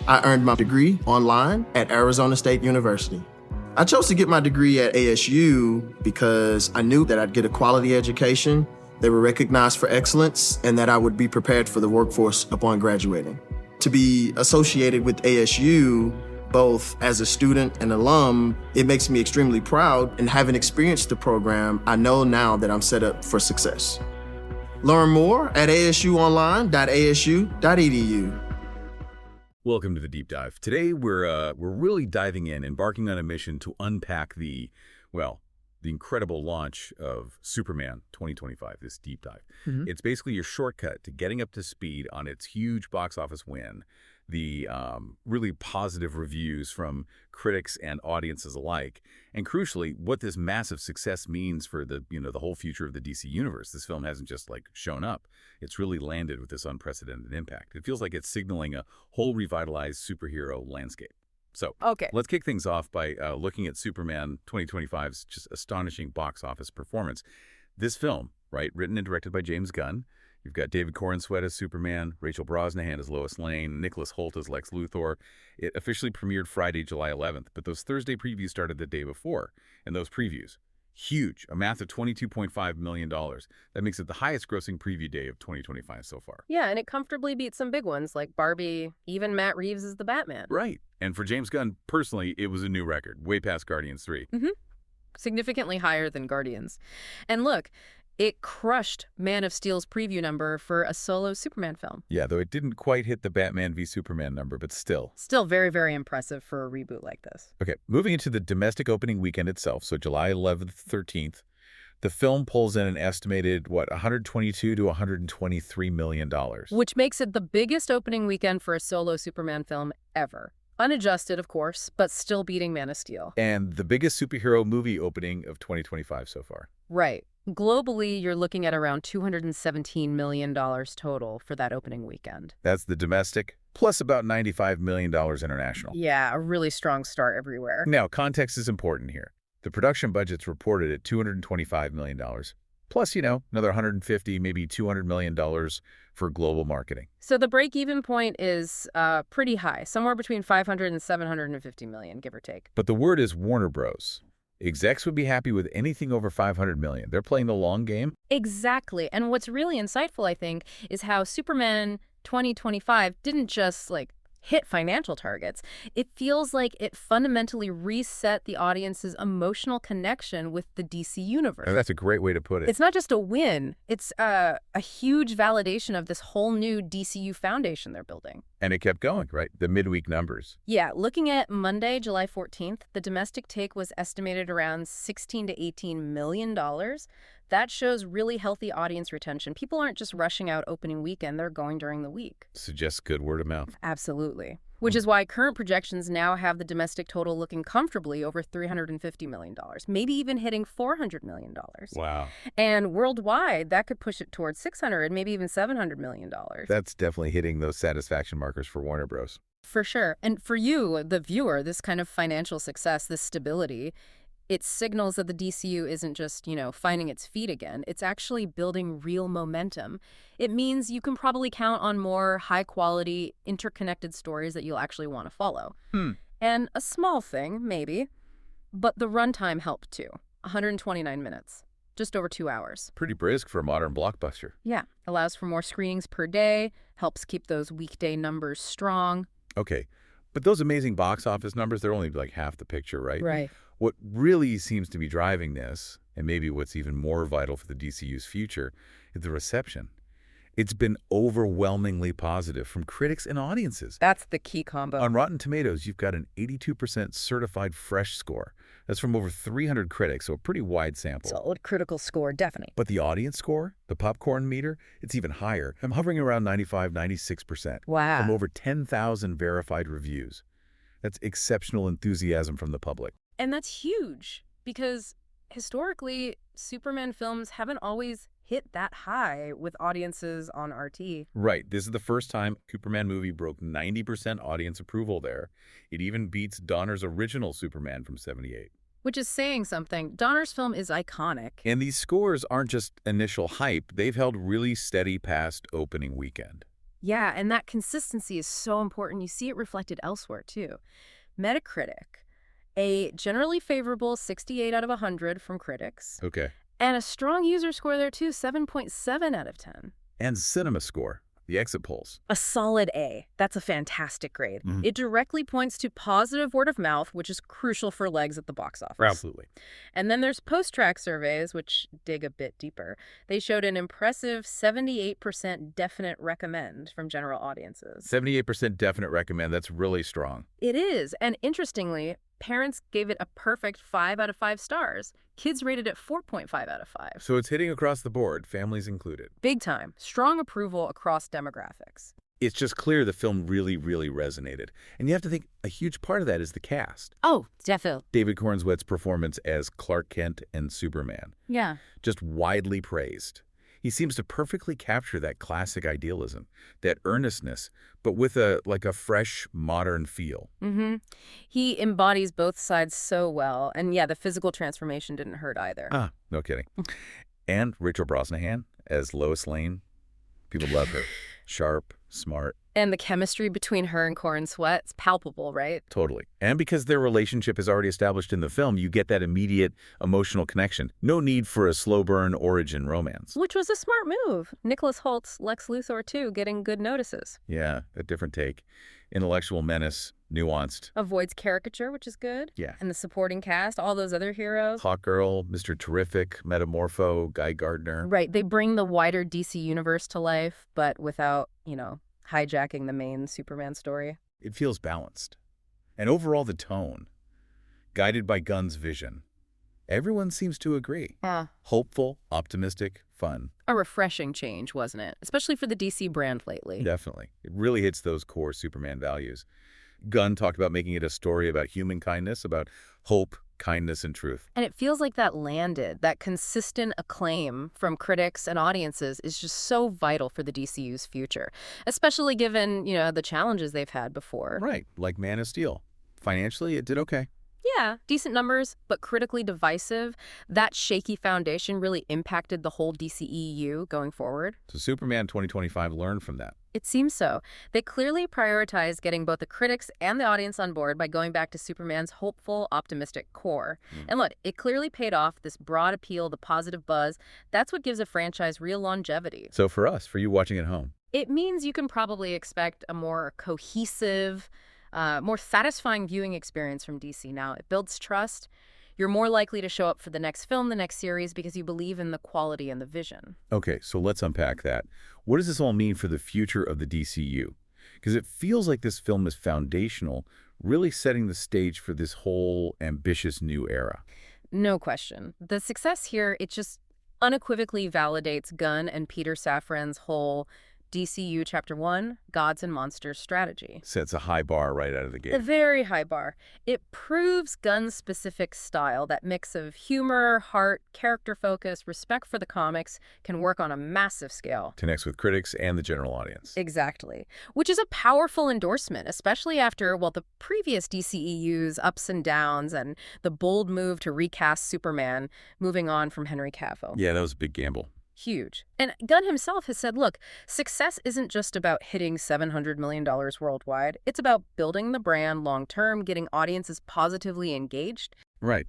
I earned my degree online at Arizona State University. I chose to get my degree at ASU because I knew that I'd get a quality education, they were recognized for excellence, and that I would be prepared for the workforce upon graduating. To be associated with ASU, both as a student and alum, it makes me extremely proud, and having experienced the program, I know now that I'm set up for success. Learn more at asuonline.asu.edu. Welcome to the Deep Dive. Today we're really diving in, embarking on a mission to unpack the incredible launch of Superman 2025, this deep dive. It's basically your shortcut to getting up to speed on its huge box office win, the really positive reviews from critics and audiences alike, and crucially, what this massive success means for the whole future of the DC universe. This film hasn't just shown up. It's really landed with this unprecedented impact. It feels like it's signaling a whole revitalized superhero landscape. So let's kick things off by looking at Superman 2025's just astonishing box office performance. This film, written and directed by James Gunn. You've got David Corenswet as Superman, Rachel Brosnahan as Lois Lane, Nicholas Hoult as Lex Luthor. It officially premiered Friday, July 11th, but those Thursday previews started the day before. And those previews, huge, a massive $22.5 million. That makes it the highest grossing preview day of 2025 so far. Yeah, and it comfortably beats some big ones like Barbie, even Matt Reeves as the Batman. Right. And for James Gunn, personally, it was a new record, way past Guardians 3. Significantly higher than Guardians. And look, it crushed Man of Steel's preview number for a solo Superman film. Yeah, though it didn't quite hit the Batman v Superman number, but still. Still very, very impressive for a reboot like this. Okay, moving into the domestic opening weekend itself, so July 11th, 13th, the film pulls in an estimated, $122 to $123 million. Which makes it the biggest opening weekend for a solo Superman film ever. Unadjusted, of course, but still beating Man of Steel. And the biggest superhero movie opening of 2025 so far. Right. Globally, you're looking at around $217 million total for that opening weekend. That's the domestic, plus about $95 million international. Yeah, a really strong start everywhere. Now, context is important here. The production budget's reported at $225 million, plus, another $150, maybe $200 million for global marketing. So the break-even point is pretty high, somewhere between $500 and $750 million, give or take. But the word is Warner Bros. Execs would be happy with anything over $500 million. They're playing the long game. Exactly. And what's really insightful, I think, is how Superman 2025 didn't just, hit financial targets. It feels like it fundamentally reset the audience's emotional connection with the DC universe. Oh, that's a great way to put it. It's not just a win. It's a huge validation of this whole new DCU foundation they're building. And it kept going, right? The midweek numbers. Yeah, looking at Monday, July 14th, the domestic take was estimated around $16 to $18 million. That shows really healthy audience retention. People aren't just rushing out opening weekend, they're going during the week. Suggests good word of mouth. Absolutely. Which is why current projections now have the domestic total looking comfortably over $350 million, maybe even hitting $400 million. Wow. And worldwide, that could push it towards $600 and maybe even $700 million. That's definitely hitting those satisfaction markers for Warner Bros. For sure. And for you, the viewer, this kind of financial success, this stability, it signals that the DCU isn't just, finding its feet again. It's actually building real momentum. It means you can probably count on more high-quality, interconnected stories that you'll actually want to follow. And a small thing, maybe, but the runtime helped too. 129 minutes. Just over 2 hours. Pretty brisk for a modern blockbuster. Yeah. Allows for more screenings per day, helps keep those weekday numbers strong. Okay. But those amazing box office numbers, they're only half the picture, right? Right. What really seems to be driving this, and maybe what's even more vital for the DCU's future, is the reception. It's been overwhelmingly positive from critics and audiences. That's the key combo. On Rotten Tomatoes, you've got an 82% certified fresh score. That's from over 300 critics, so a pretty wide sample. Solid critical score, definitely. But the audience score, the popcorn meter, it's even higher. I'm hovering around 95, 96%. Wow. From over 10,000 verified reviews. That's exceptional enthusiasm from the public. And that's huge because historically, Superman films haven't always hit that high with audiences on RT. Right. This is the first time a Superman movie broke 90% audience approval there. It even beats Donner's original Superman from '78. Which is saying something. Donner's film is iconic. And these scores aren't just initial hype. They've held really steady past opening weekend. Yeah, and that consistency is so important. You see it reflected elsewhere, too. Metacritic, a generally favorable 68 out of 100 from critics, Okay. and a strong user score there, too, 7.7 out of 10. And Cinema Score, the exit polls. A solid A. That's a fantastic grade. Mhm. It directly points to positive word of mouth, which is crucial for legs at the box office. Absolutely. And then there's post-track surveys, which dig a bit deeper. They showed an impressive 78% definite recommend from general audiences. 78% definite recommend. That's really strong. It is. And interestingly, parents gave it a perfect 5 out of 5 stars. Kids rated it 4.5 out of 5. So it's hitting across the board, families included. Big time. Strong approval across demographics. It's just clear the film really, really resonated. And you have to think a huge part of that is the cast. Oh, definitely. David Cornswet's performance as Clark Kent and Superman, Yeah. just widely praised. He seems to perfectly capture that classic idealism, that earnestness, but with a fresh, modern feel. Mm-hmm. He embodies both sides so well. And yeah, the physical transformation didn't hurt either. Ah, no kidding. And Rachel Brosnahan as Lois Lane. People love her. Sharp, smart. And the chemistry between her and Corin Sweat's palpable, right? Totally. And because their relationship is already established in the film, you get that immediate emotional connection. No need for a slow burn origin romance. Which was a smart move. Nicholas Holt's Lex Luthor, too, getting good notices. Yeah, a different take. Intellectual menace, nuanced. Avoids caricature, which is good. Yeah. And the supporting cast, all those other heroes. Hawk Girl, Mr. Terrific, Metamorpho, Guy Gardner. Right. They bring the wider DC universe to life, but without, hijacking the main Superman story. It feels balanced. And overall, the tone, guided by Gunn's vision. Everyone seems to agree. Yeah. Hopeful, optimistic, fun. A refreshing change, wasn't it? Especially for the DC brand lately. Definitely. It really hits those core Superman values. Gunn talked about making it a story about human kindness, about hope, kindness, and truth. And it feels like that landed. That consistent acclaim from critics and audiences is just so vital for the DCU's future, especially given, the challenges they've had before. Right, like Man of Steel. Financially, it did okay. Yeah, decent numbers, but critically divisive. That shaky foundation really impacted the whole DCEU going forward. So Superman 2025 learned from that. It seems so. They clearly prioritized getting both the critics and the audience on board by going back to Superman's hopeful, optimistic core. And look, it clearly paid off. This broad appeal, the positive buzz, that's what gives a franchise real longevity. So for us, for you watching at home, It means you can probably expect a more cohesive, more satisfying viewing experience from DC now. It builds trust. You're more likely to show up for the next film, the next series, because you believe in the quality and the vision. Okay, so let's unpack that. What does this all mean for the future of the DCU? Because it feels like this film is foundational, really setting the stage for this whole ambitious new era. No question. The success here, it just unequivocally validates Gunn and Peter Safran's whole DCU Chapter 1, Gods and Monsters strategy. Sets a high bar right out of the A gate. very high bar. It proves Gunn's specific style, that mix of humor, heart, character focus, respect for the comics, can work on a massive scale. Connects with critics and the general audience. Exactly. Which is a powerful endorsement, especially after, the previous DCEU's ups and downs and the bold move to recast Superman, moving on from Henry Cavill. Yeah, that was a big gamble. Huge. And Gunn himself has said, look, success isn't just about hitting $700 million worldwide. It's about building the brand long-term, getting audiences positively engaged. Right.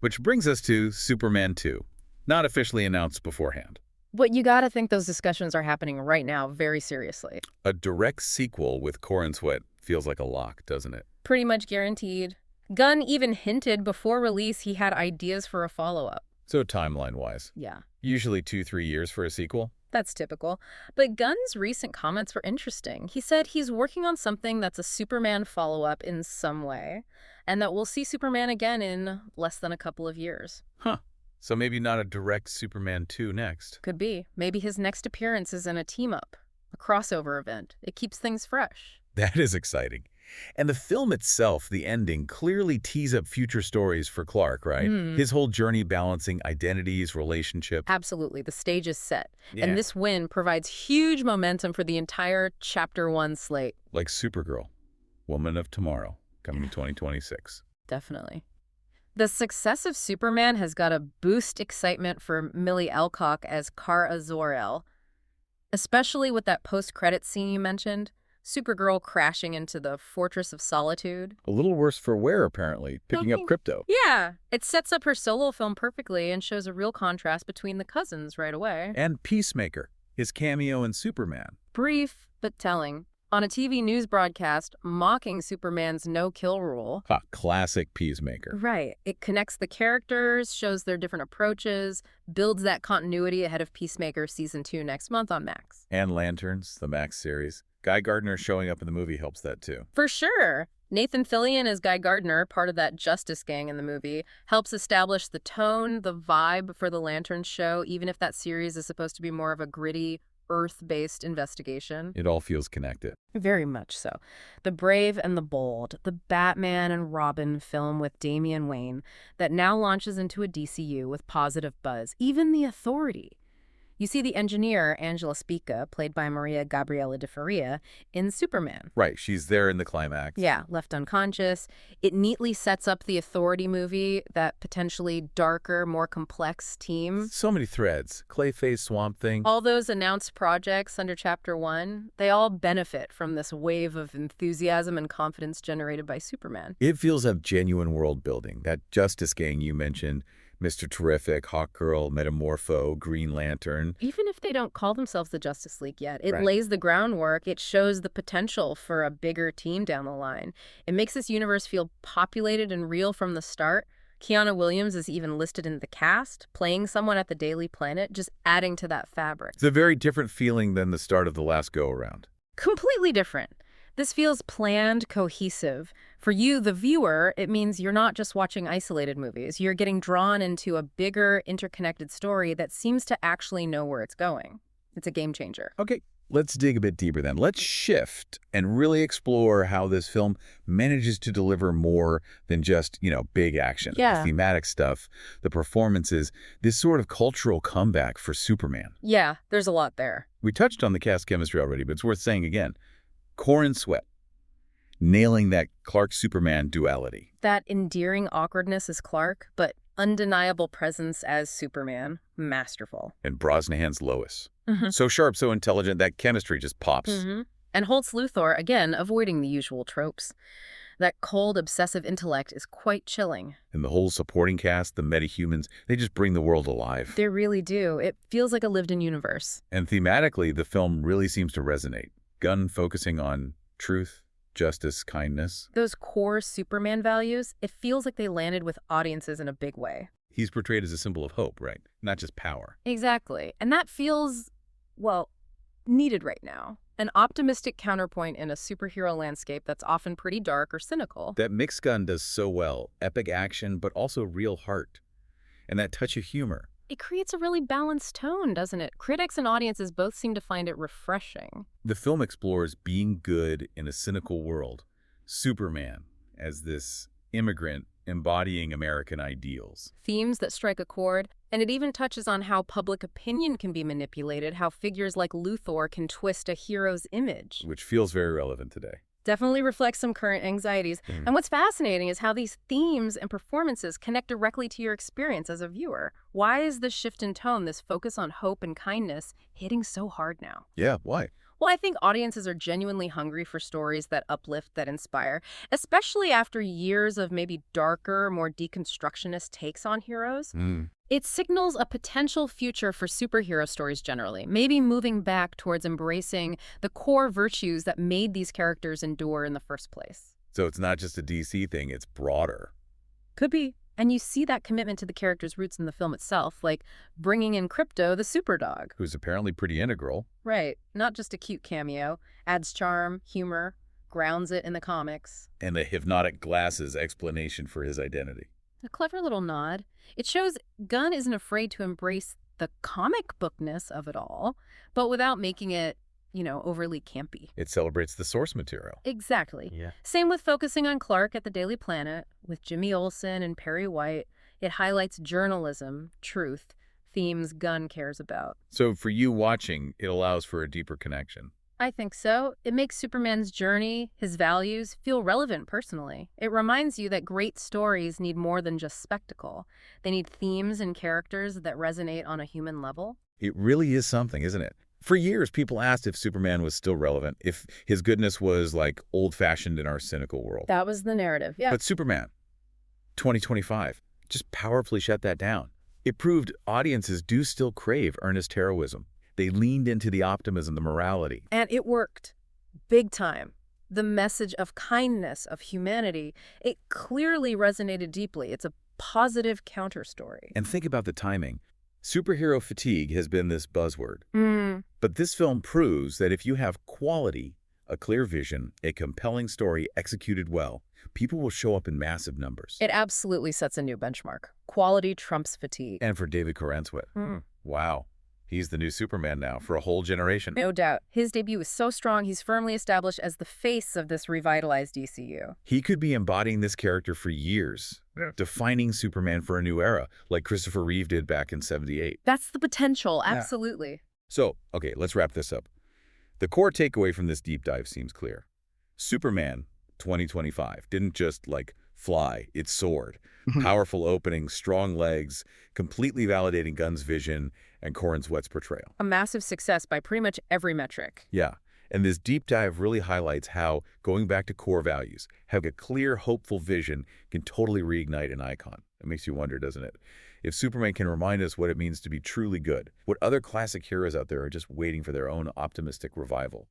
Which brings us to Superman 2, not officially announced beforehand. But you gotta think those discussions are happening right now very seriously. A direct sequel with Corin Sweat feels like a lock, doesn't it? Pretty much guaranteed. Gunn even hinted before release he had ideas for a follow-up. So timeline-wise, Yeah. usually 2-3 years for a sequel. That's typical. But Gunn's recent comments were interesting. He said he's working on something that's a Superman follow-up in some way, and that we'll see Superman again in less than a couple of years. Huh. So maybe not a direct Superman 2 next. Could be. Maybe his next appearance is in a team-up, a crossover event. It keeps things fresh. That is exciting. And the film itself, the ending, clearly tees up future stories for Clark, right? His whole journey balancing identities, relationship. Absolutely. The stage is set. Yeah. And this win provides huge momentum for the entire Chapter 1 slate. Like Supergirl, Woman of Tomorrow, coming in 2026. Definitely. The success of Superman has got to boost excitement for Millie Alcock as Kara Zor-El. especially with that post-credits scene you mentioned. Supergirl crashing into the Fortress of Solitude. A little worse for wear, apparently, picking up crypto. Yeah, it sets up her solo film perfectly and shows a real contrast between the cousins right away. And Peacemaker, his cameo in Superman. Brief, but telling. On a TV news broadcast mocking Superman's no-kill rule. Ha, classic Peacemaker. Right. It connects the characters, shows their different approaches, builds that continuity ahead of Peacemaker Season 2 next month on Max. And Lanterns, the Max series. Guy Gardner showing up in the movie helps that too. For sure. Nathan Fillion as Guy Gardner, part of that Justice Gang in the movie, helps establish the tone, the vibe for the Lanterns show, even if that series is supposed to be more of a gritty, Earth-based investigation. It all feels connected. Very much so. The Brave and the Bold, the Batman and Robin film with Damian Wayne that now launches into a DCU with positive buzz. Even The Authority. You see the engineer, Angela Spica, played by Maria Gabriela de Faria, in Superman. Right, she's there in the climax. Yeah, left unconscious. It neatly sets up the Authority movie, that potentially darker, more complex team. So many threads. Clayface, Swamp Thing. All those announced projects under Chapter 1, they all benefit from this wave of enthusiasm and confidence generated by Superman. It feels like genuine world building. That Justice Gang you mentioned, Mr. Terrific, Hawkgirl, Metamorpho, Green Lantern. Even if they don't call themselves the Justice League yet, it Right. lays the groundwork. It shows the potential for a bigger team down the line. It makes this universe feel populated and real from the start. Keanu Williams is even listed in the cast, playing someone at the Daily Planet, just adding to that fabric. It's a very different feeling than the start of the last go-around. Completely different. This feels planned, cohesive. For you, the viewer, it means you're not just watching isolated movies. You're getting drawn into a bigger, interconnected story that seems to actually know where it's going. It's a game changer. Okay, let's dig a bit deeper then. Let's shift and really explore how this film manages to deliver more than just, big action. Yeah. The thematic stuff, the performances, this sort of cultural comeback for Superman. Yeah, there's a lot there. We touched on the cast chemistry already, but it's worth saying again. Corin Sweat, nailing that Clark-Superman duality. That endearing awkwardness as Clark, but undeniable presence as Superman. Masterful. And Brosnahan's Lois. Mhm. So sharp, so intelligent, that chemistry just pops. And Holt's Luthor, again, avoiding the usual tropes. That cold, obsessive intellect is quite chilling. And the whole supporting cast, the metahumans, they just bring the world alive. They really do. It feels like a lived-in universe. And thematically, the film really seems to resonate. Gunn focusing on truth, justice, kindness. Those core Superman values, it feels like they landed with audiences in a big way. He's portrayed as a symbol of hope, right? Not just power. Exactly. And that feels, well, needed right now. An optimistic counterpoint in a superhero landscape that's often pretty dark or cynical. That mix Gunn does so well. Epic action, but also real heart. And that touch of humor. It creates a really balanced tone, doesn't it? Critics and audiences both seem to find it refreshing. The film explores being good in a cynical world. Superman as this immigrant embodying American ideals. Themes that strike a chord, and it even touches on how public opinion can be manipulated, how figures like Luthor can twist a hero's image. Which feels very relevant today. Definitely reflects some current anxieties. And what's fascinating is how these themes and performances connect directly to your experience as a viewer. Why is this shift in tone, this focus on hope and kindness, hitting so hard now? Yeah, why? Well, I think audiences are genuinely hungry for stories that uplift, that inspire, especially after years of maybe darker, more deconstructionist takes on heroes. It signals a potential future for superhero stories generally, maybe moving back towards embracing the core virtues that made these characters endure in the first place. So it's not just a DC thing, it's broader. Could be. And you see that commitment to the character's roots in the film itself, like bringing in Crypto, the superdog. Who's apparently pretty integral. Right. Not just a cute cameo. Adds charm, humor, grounds it in the comics. And the hypnotic glasses explanation for his identity. A clever little nod. It shows Gunn isn't afraid to embrace the comic bookness of it all, but without making it, overly campy. It celebrates the source material. Exactly. Yeah. Same with focusing on Clark at the Daily Planet, with Jimmy Olsen and Perry White. It highlights journalism, truth, themes Gunn cares about. So for you watching, it allows for a deeper connection. I think so. It makes Superman's journey, his values, feel relevant personally. It reminds you that great stories need more than just spectacle. They need themes and characters that resonate on a human level. It really is something, isn't it? For years, people asked if Superman was still relevant, if his goodness was, like, old-fashioned in our cynical world. That was the narrative, yeah. But Superman, 2025, just powerfully shut that down. It proved audiences do still crave earnest heroism. They leaned into the optimism, the morality. And it worked. Big time. The message of kindness, of humanity, it clearly resonated deeply. It's a positive counterstory. And think about the timing. Superhero fatigue has been this buzzword. Mm. But this film proves that if you have quality, a clear vision, a compelling story executed well, people will show up in massive numbers. It absolutely sets a new benchmark. Quality trumps fatigue. And for David Corenswet, wow, he's the new Superman now for a whole generation. No doubt. His debut was so strong, he's firmly established as the face of this revitalized DCU. He could be embodying this character for years, defining Superman for a new era, like Christopher Reeve did back in '78. That's the potential, absolutely. So, okay, let's wrap this up. The core takeaway from this deep dive seems clear. Superman 2025 didn't just, like, fly, it soared. Powerful opening, strong legs, completely validating Gunn's vision and Corenswet's portrayal. A massive success by pretty much every metric. Yeah, and this deep dive really highlights how going back to core values, having a clear, hopeful vision can totally reignite an icon. It makes you wonder, doesn't it? If Superman can remind us what it means to be truly good, what other classic heroes out there are just waiting for their own optimistic revival?